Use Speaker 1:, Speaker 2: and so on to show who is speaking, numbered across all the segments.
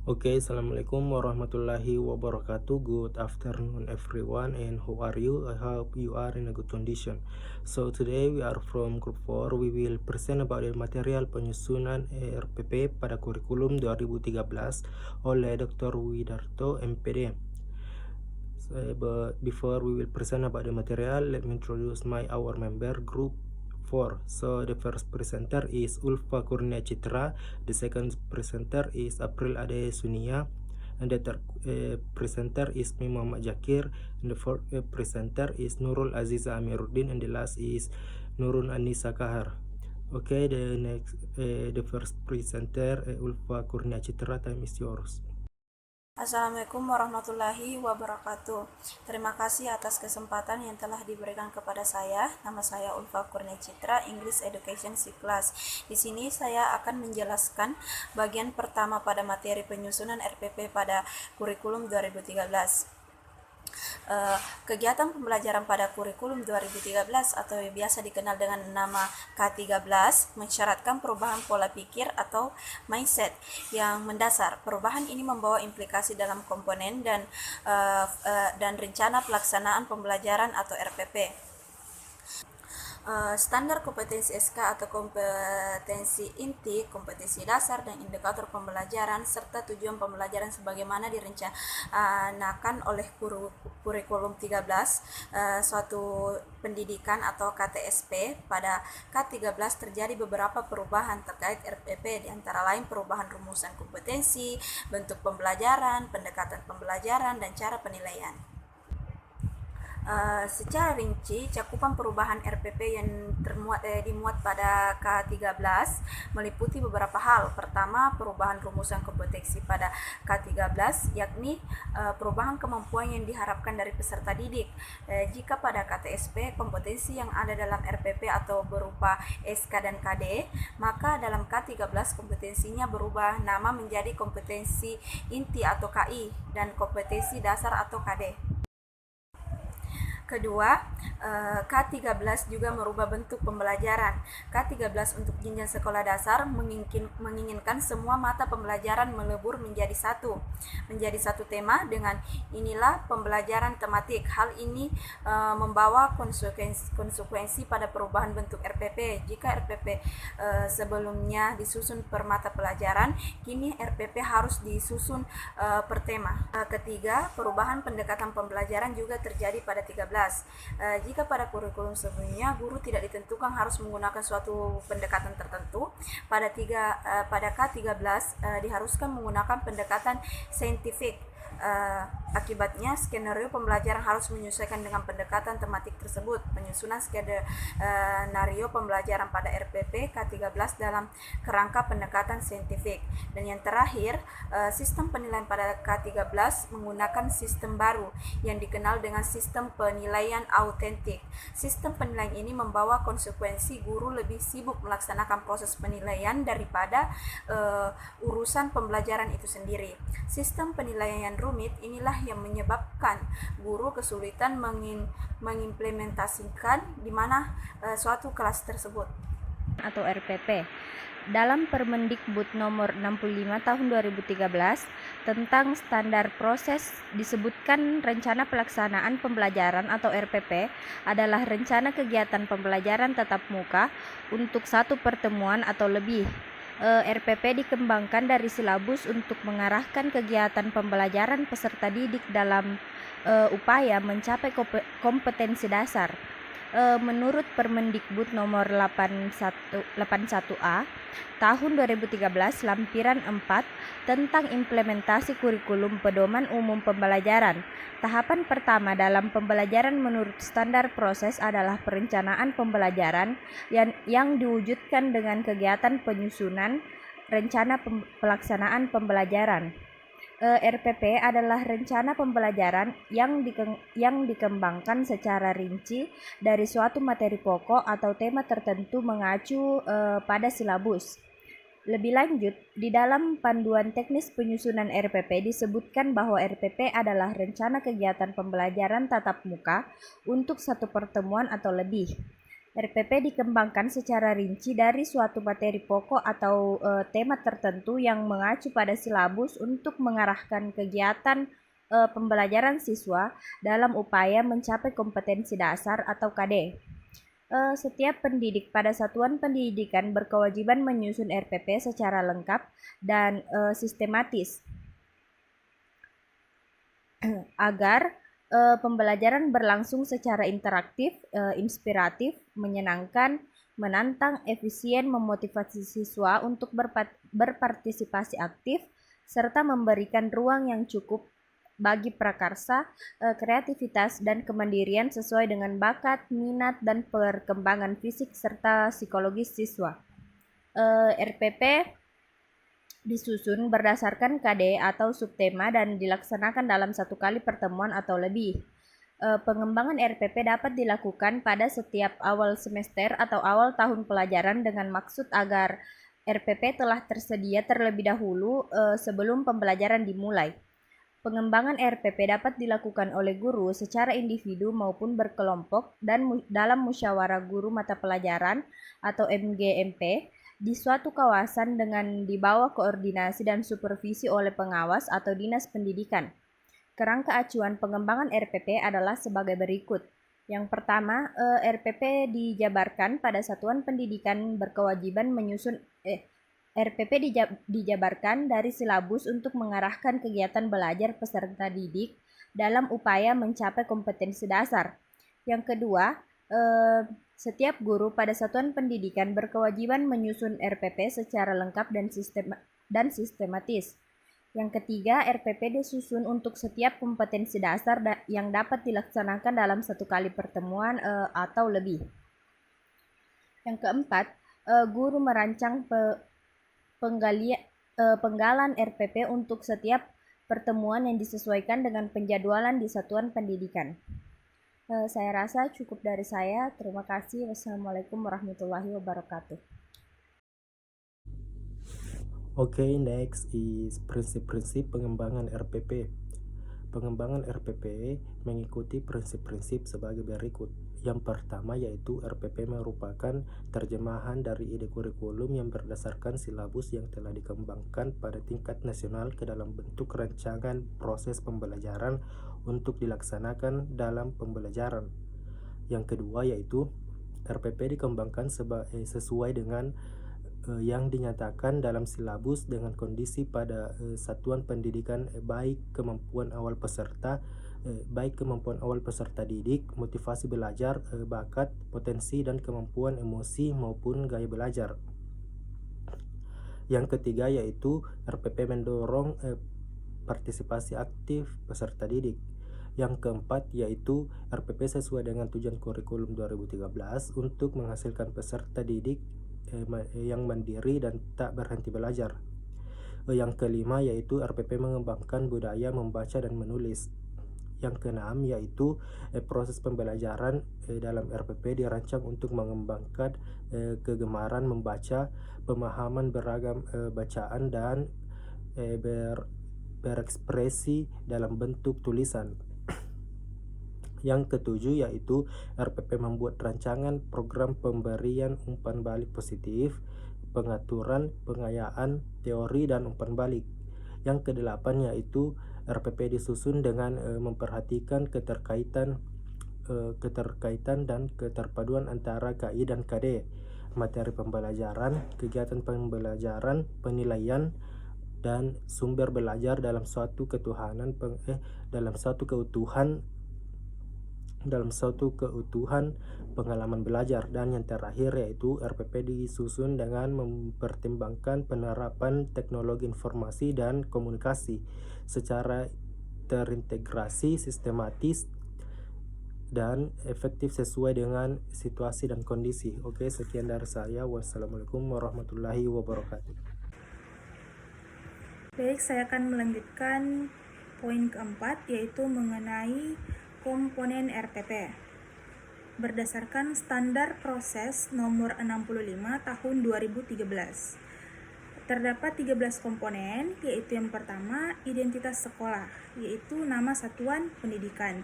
Speaker 1: Okay, Assalamualaikum warahmatullahi wabarakatuh. Good afternoon, everyone, and how are you? I hope you are in a good condition. So today we are from Group 4. We will present about the material penyusunan RPP pada kurikulum 2013 oleh Dr. Widarto MPD. But before we will present about the material, let me introduce our member Group 4. So the first presenter is Ulfa Kurnia Citra, the second presenter is April Ade Sunia, and the third presenter is Mi Muhammad Jakir, and the fourth presenter is Nurul Aziza Amiruddin, and the last is Nurun Anissa Kahar. Okay, the first presenter, Ulfa Kurnia Citra, time is yours.
Speaker 2: Assalamualaikum warahmatullahi wabarakatuh. Terima kasih atas kesempatan yang telah diberikan kepada saya. Nama saya Ulfa Kurnia Citra, English Education C Class. Di sini saya akan menjelaskan bagian pertama pada materi penyusunan RPP pada kurikulum 2013. Kegiatan pembelajaran pada kurikulum 2013 atau biasa dikenal dengan nama K13 mensyaratkan perubahan pola pikir atau mindset yang mendasar. Perubahan ini membawa implikasi dalam komponen dan rencana pelaksanaan pembelajaran atau RPP. Standar kompetensi SK atau kompetensi inti, kompetensi dasar, dan indikator pembelajaran serta tujuan pembelajaran sebagaimana direncanakan oleh kurikulum 13 suatu pendidikan atau KTSP. Pada K13 terjadi beberapa perubahan terkait RPP, diantara lain perubahan rumusan kompetensi, bentuk pembelajaran, pendekatan pembelajaran, dan cara penilaian. Secara rinci, cakupan perubahan RPP yang dimuat pada K13 meliputi beberapa hal. Pertama, perubahan rumusan kompetensi pada K13, yakni perubahan kemampuan yang diharapkan dari peserta didik. Jika pada KTSP, kompetensi yang ada dalam RPP atau berupa SK dan KD, maka dalam K13 kompetensinya berubah nama menjadi kompetensi inti atau KI dan kompetensi dasar atau KD. Kedua, K13 juga merubah bentuk pembelajaran. K13 untuk jenjang sekolah dasar menginginkan semua mata pembelajaran melebur menjadi satu tema dengan inilah pembelajaran tematik. Hal ini membawa konsekuensi pada perubahan bentuk RPP. Jika RPP sebelumnya disusun per mata pelajaran, kini RPP harus disusun per tema. Ketiga, perubahan pendekatan pembelajaran juga terjadi pada 13. Jika pada kurikulum sebelumnya guru tidak ditentukan harus menggunakan suatu pendekatan tertentu, pada K13 diharuskan menggunakan pendekatan saintifik. Akibatnya skenario pembelajaran harus menyesuaikan dengan pendekatan tematik tersebut. Penyusunan skenario pembelajaran pada RPP K13 dalam kerangka pendekatan saintifik. Dan yang terakhir, sistem penilaian pada K13 menggunakan sistem baru yang dikenal dengan sistem penilaian autentik. Sistem penilaian ini membawa konsekuensi guru lebih sibuk melaksanakan proses penilaian daripada urusan pembelajaran itu sendiri. Sistem penilaian rumit inilah yang menyebabkan guru kesulitan mengimplementasikan di mana suatu kelas tersebut.
Speaker 3: Atau RPP. Dalam Permendikbud nomor 65 tahun 2013 tentang standar proses disebutkan rencana pelaksanaan pembelajaran atau RPP adalah rencana kegiatan pembelajaran tatap muka untuk satu pertemuan atau lebih. RPP dikembangkan dari silabus untuk mengarahkan kegiatan pembelajaran peserta didik dalam upaya mencapai kompetensi dasar. Menurut Permendikbud nomor 81A tahun 2013 lampiran 4 tentang implementasi kurikulum pedoman umum pembelajaran. Tahapan pertama dalam pembelajaran menurut standar proses adalah perencanaan pembelajaran yang diwujudkan dengan kegiatan penyusunan rencana pelaksanaan pembelajaran. RPP adalah rencana pembelajaran yang dikembangkan secara rinci dari suatu materi pokok atau tema tertentu mengacu pada silabus. Lebih lanjut, di dalam panduan teknis penyusunan RPP disebutkan bahwa RPP adalah rencana kegiatan pembelajaran tatap muka untuk satu pertemuan atau lebih. RPP dikembangkan secara rinci dari suatu materi pokok atau tema tertentu yang mengacu pada silabus untuk mengarahkan kegiatan pembelajaran siswa dalam upaya mencapai kompetensi dasar atau KD. Setiap pendidik pada satuan pendidikan berkewajiban menyusun RPP secara lengkap dan sistematis agar pembelajaran berlangsung secara interaktif, inspiratif, menyenangkan, menantang, efisien, memotivasi siswa untuk berpartisipasi aktif, serta memberikan ruang yang cukup bagi prakarsa, kreativitas, dan kemandirian sesuai dengan bakat, minat, dan perkembangan fisik serta psikologis siswa. RPP disusun berdasarkan KD atau subtema dan dilaksanakan dalam satu kali pertemuan atau lebih. Pengembangan RPP dapat dilakukan pada setiap awal semester atau awal tahun pelajaran dengan maksud agar RPP telah tersedia terlebih dahulu sebelum pembelajaran dimulai. Pengembangan RPP dapat dilakukan oleh guru secara individu maupun berkelompok dan dalam musyawarah guru mata pelajaran atau MGMP di suatu kawasan dengan di bawah koordinasi dan supervisi oleh pengawas atau dinas pendidikan. Kerangka acuan pengembangan RPP adalah sebagai berikut. Yang pertama, RPP dijabarkan pada satuan pendidikan berkewajiban menyusun RPP dijabarkan dari silabus untuk mengarahkan kegiatan belajar peserta didik dalam upaya mencapai kompetensi dasar. Yang kedua, setiap guru pada satuan pendidikan berkewajiban menyusun RPP secara lengkap dan sistematis. Yang ketiga, RPP disusun untuk setiap kompetensi dasar yang dapat dilaksanakan dalam satu kali pertemuan atau lebih. Yang keempat, guru merancang penggalan RPP untuk setiap pertemuan yang disesuaikan dengan penjadwalan di satuan pendidikan. Saya rasa cukup dari saya. Terima kasih. Wassalamualaikum warahmatullahi wabarakatuh.
Speaker 1: Okay, next is prinsip-prinsip pengembangan RPP. Pengembangan RPP mengikuti prinsip-prinsip sebagai berikut. Yang pertama yaitu RPP merupakan terjemahan dari ide kurikulum yang berdasarkan silabus yang telah dikembangkan pada tingkat nasional ke dalam bentuk rancangan proses pembelajaran untuk dilaksanakan dalam pembelajaran. Yang kedua yaitu RPP dikembangkan sesuai dengan yang dinyatakan dalam silabus dengan kondisi pada satuan pendidikan baik kemampuan awal peserta didik, motivasi belajar, bakat, potensi dan kemampuan emosi maupun gaya belajar. Yang ketiga yaitu RPP mendorong partisipasi aktif peserta didik. Yang keempat yaitu RPP sesuai dengan tujuan kurikulum 2013 untuk menghasilkan peserta didik yang mandiri dan tak berhenti belajar. Yang kelima yaitu RPP mengembangkan budaya membaca dan menulis. Yang keenam yaitu proses pembelajaran dalam RPP dirancang untuk mengembangkan kegemaran membaca, pemahaman beragam bacaan dan berekspresi dalam bentuk tulisan. Yang ketujuh yaitu RPP membuat rancangan program pemberian umpan balik positif, pengaturan, pengayaan, teori dan umpan balik. Yang kedelapan yaitu RPP disusun dengan memperhatikan keterkaitan dan keterpaduan antara KI dan KD, materi pembelajaran, kegiatan pembelajaran, penilaian dan sumber belajar dalam suatu keutuhan pengalaman belajar. Dan yang terakhir yaitu RPP disusun dengan mempertimbangkan penerapan teknologi informasi dan komunikasi secara terintegrasi, sistematis dan efektif sesuai dengan situasi dan kondisi. Oke, sekian dari saya. Wassalamualaikum warahmatullahi wabarakatuh.
Speaker 4: Baik, saya akan melanjutkan poin keempat, yaitu mengenai komponen RPP. Berdasarkan standar proses nomor 65 tahun 2013, terdapat 13 komponen, yaitu yang pertama identitas sekolah, yaitu nama satuan pendidikan.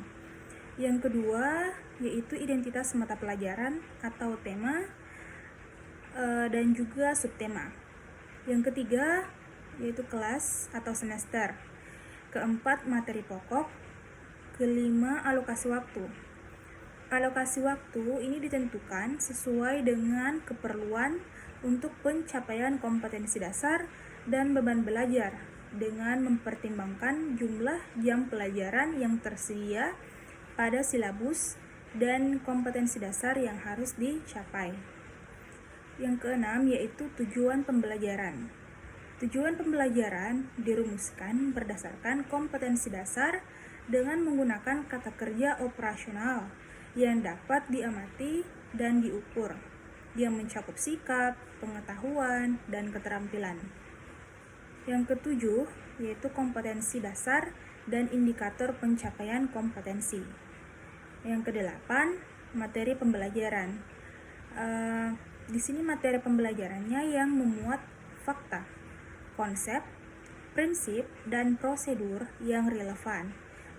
Speaker 4: Yang kedua yaitu identitas mata pelajaran atau tema dan juga subtema. Yang ketiga yaitu kelas atau semester. Keempat, materi pokok. Kelima, alokasi waktu. Alokasi waktu ini ditentukan sesuai dengan keperluan untuk pencapaian kompetensi dasar dan beban belajar dengan mempertimbangkan jumlah jam pelajaran yang tersedia pada silabus dan kompetensi dasar yang harus dicapai. Yang keenam yaitu tujuan pembelajaran. Tujuan pembelajaran dirumuskan berdasarkan kompetensi dasar dengan menggunakan kata kerja operasional yang dapat diamati dan diukur, yang mencakup sikap, pengetahuan, dan keterampilan. Yang ketujuh yaitu kompetensi dasar dan indikator pencapaian kompetensi. Yang kedelapan, materi pembelajaran. Di sini materi pembelajarannya yang memuat fakta, konsep, prinsip, dan prosedur yang relevan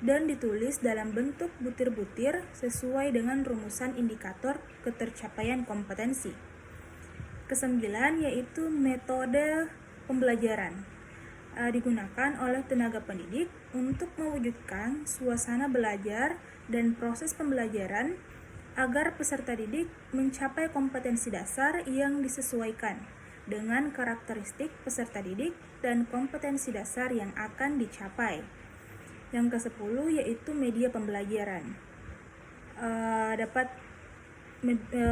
Speaker 4: dan ditulis dalam bentuk butir-butir sesuai dengan rumusan indikator ketercapaian kompetensi. Kesembilan yaitu metode pembelajaran. Digunakan oleh tenaga pendidik untuk mewujudkan suasana belajar dan proses pembelajaran agar peserta didik mencapai kompetensi dasar yang disesuaikan dengan karakteristik peserta didik dan kompetensi dasar yang akan dicapai. Yang ke-10 yaitu media pembelajaran.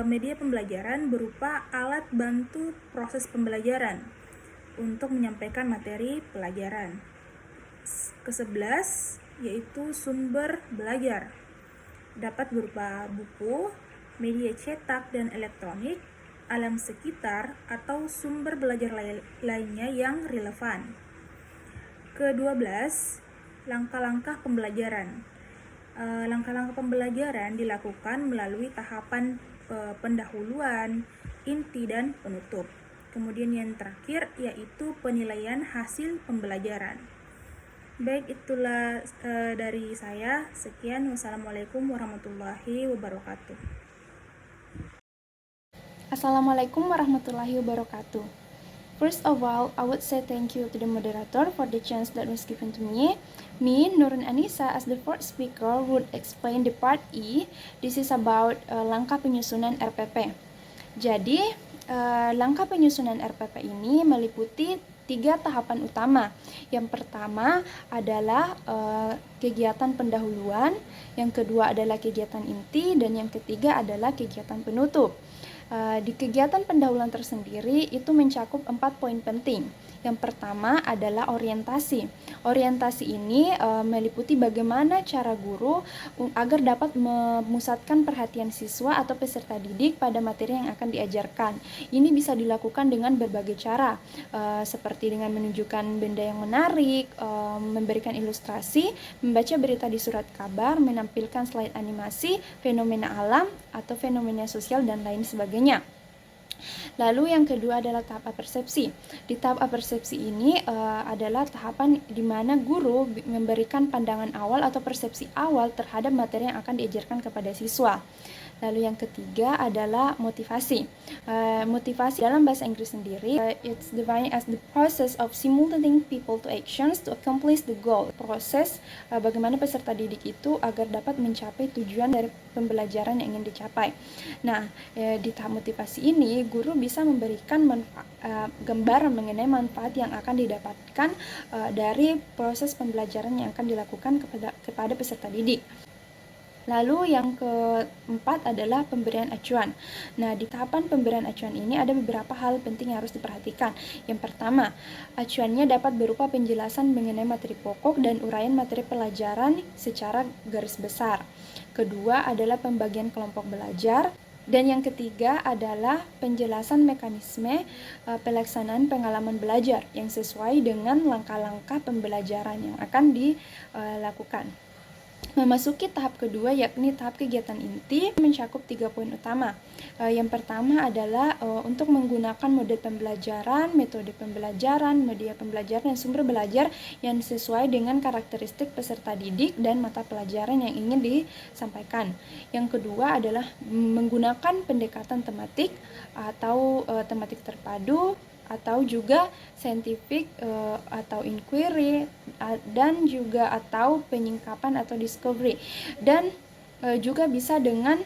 Speaker 4: Media pembelajaran berupa alat bantu proses pembelajaran untuk menyampaikan materi pelajaran. Ke-11 yaitu sumber belajar. Dapat berupa buku, media cetak dan elektronik, alam sekitar, atau sumber belajar lainnya yang relevan. Ke-12, langkah-langkah pembelajaran. Langkah-langkah pembelajaran dilakukan melalui tahapan pendahuluan, inti, dan penutup. Kemudian yang terakhir yaitu penilaian hasil pembelajaran. Baik, itulah dari saya. Sekian, wassalamualaikum warahmatullahi wabarakatuh.
Speaker 5: Assalamualaikum warahmatullahi wabarakatuh. First of all, I would say thank you to the moderator for the chance that was given to me. Me, Nurun Anissa, as the fourth speaker, would explain the part E. This is about langkah penyusunan RPP. Jadi, langkah penyusunan RPP ini meliputi 3 tahapan utama. Yang pertama adalah kegiatan pendahuluan, yang kedua adalah kegiatan inti, dan yang ketiga adalah kegiatan penutup. Di kegiatan pendahuluan tersendiri itu mencakup 4 poin penting. Yang pertama adalah orientasi. Orientasi ini meliputi bagaimana cara guru agar dapat memusatkan perhatian siswa atau peserta didik pada materi yang akan diajarkan. Ini bisa dilakukan dengan berbagai cara, seperti dengan menunjukkan benda yang menarik, memberikan ilustrasi, membaca berita di surat kabar, menampilkan slide animasi, fenomena alam atau fenomena sosial dan lain sebagainya. Lalu yang kedua adalah tahap apersepsi. Di tahap apersepsi ini adalah tahapan di mana guru memberikan pandangan awal atau persepsi awal terhadap materi yang akan diajarkan kepada siswa. Lalu yang ketiga adalah motivasi. Motivasi dalam bahasa Inggris sendiri, it's defined as the process of stimulating people to actions to accomplish the goal. Proses bagaimana peserta didik itu agar dapat mencapai tujuan dari pembelajaran yang ingin dicapai. Nah, di tahap motivasi ini, guru bisa memberikan gambaran mengenai manfaat yang akan didapatkan dari proses pembelajaran yang akan dilakukan kepada peserta didik. Lalu yang keempat adalah pemberian acuan. Nah, di tahapan pemberian acuan ini ada beberapa hal penting yang harus diperhatikan. Yang pertama, acuannya dapat berupa penjelasan mengenai materi pokok dan uraian materi pelajaran secara garis besar. Kedua adalah pembagian kelompok belajar. Dan yang ketiga adalah penjelasan mekanisme pelaksanaan pengalaman belajar yang sesuai dengan langkah-langkah pembelajaran yang akan dilakukan. Memasuki tahap kedua, yakni tahap kegiatan inti, mencakup 3 poin utama. Yang pertama adalah untuk menggunakan mode pembelajaran, metode pembelajaran, media pembelajaran, dan sumber belajar yang sesuai dengan karakteristik peserta didik dan mata pelajaran yang ingin disampaikan. Yang kedua adalah menggunakan pendekatan tematik atau tematik terpadu, atau juga scientific atau inquiry, dan juga atau penyingkapan atau discovery, dan juga bisa dengan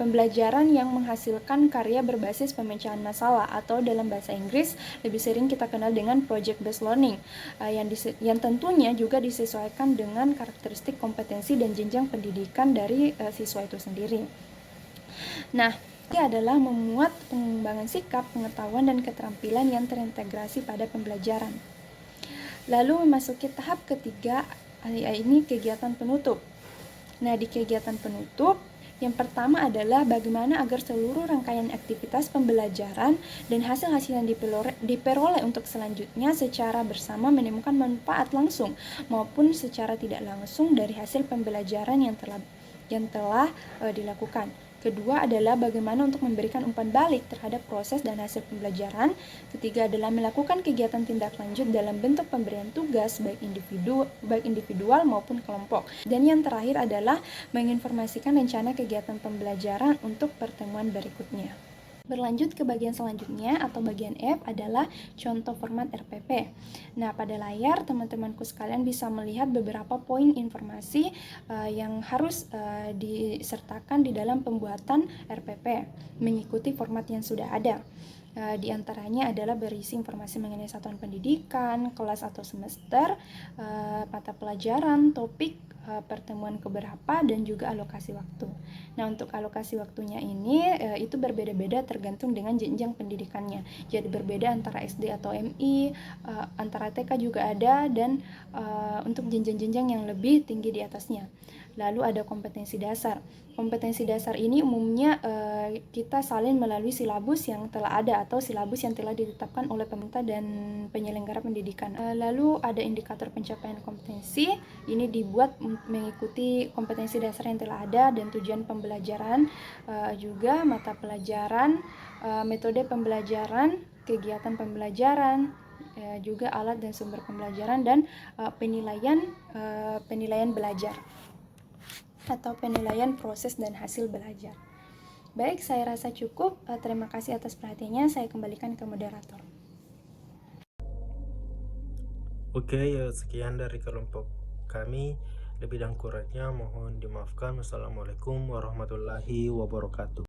Speaker 5: pembelajaran yang menghasilkan karya berbasis pemecahan masalah, atau dalam bahasa Inggris lebih sering kita kenal dengan project based learning, yang tentunya juga disesuaikan dengan karakteristik kompetensi dan jenjang pendidikan dari siswa itu sendiri. Nah, ini adalah memuat pengembangan sikap, pengetahuan, dan keterampilan yang terintegrasi pada pembelajaran. Lalu memasuki tahap ketiga, ini kegiatan penutup. Nah, di kegiatan penutup, yang pertama adalah bagaimana agar seluruh rangkaian aktivitas pembelajaran dan hasil-hasil yang diperoleh untuk selanjutnya secara bersama menemukan manfaat langsung maupun secara tidak langsung dari hasil pembelajaran yang telah dilakukan. Kedua adalah bagaimana untuk memberikan umpan balik terhadap proses dan hasil pembelajaran. Ketiga adalah melakukan kegiatan tindak lanjut dalam bentuk pemberian tugas baik individual maupun kelompok. Dan yang terakhir adalah menginformasikan rencana kegiatan pembelajaran untuk pertemuan berikutnya. Berlanjut ke bagian selanjutnya atau bagian F adalah contoh format RPP. Nah, pada layar teman-temanku sekalian bisa melihat beberapa poin informasi yang harus disertakan di dalam pembuatan RPP mengikuti format yang sudah ada. Di antaranya adalah berisi informasi mengenai satuan pendidikan, kelas atau semester, mata pelajaran, topik, pertemuan keberapa, dan juga alokasi waktu. Nah, untuk alokasi waktunya ini itu berbeda-beda tergantung dengan jenjang pendidikannya. Jadi berbeda antara SD atau MI, antara TK juga ada, dan untuk jenjang-jenjang yang lebih tinggi di atasnya. Lalu ada kompetensi dasar. Kompetensi dasar ini umumnya kita salin melalui silabus yang telah ada atau silabus yang telah ditetapkan oleh pemerintah dan penyelenggara pendidikan. Lalu ada indikator pencapaian kompetensi. Ini dibuat mengikuti kompetensi dasar yang telah ada dan tujuan pembelajaran, juga mata pelajaran, metode pembelajaran, kegiatan pembelajaran, juga alat dan sumber pembelajaran, dan penilaian belajar atau penilaian proses dan hasil belajar. Baik, saya rasa cukup. Terima kasih atas perhatiannya. Saya kembalikan ke moderator.
Speaker 1: Oke, sekian dari kelompok kami. Lebih dan kurangnya mohon dimaafkan. Wassalamualaikum warahmatullahi wabarakatuh.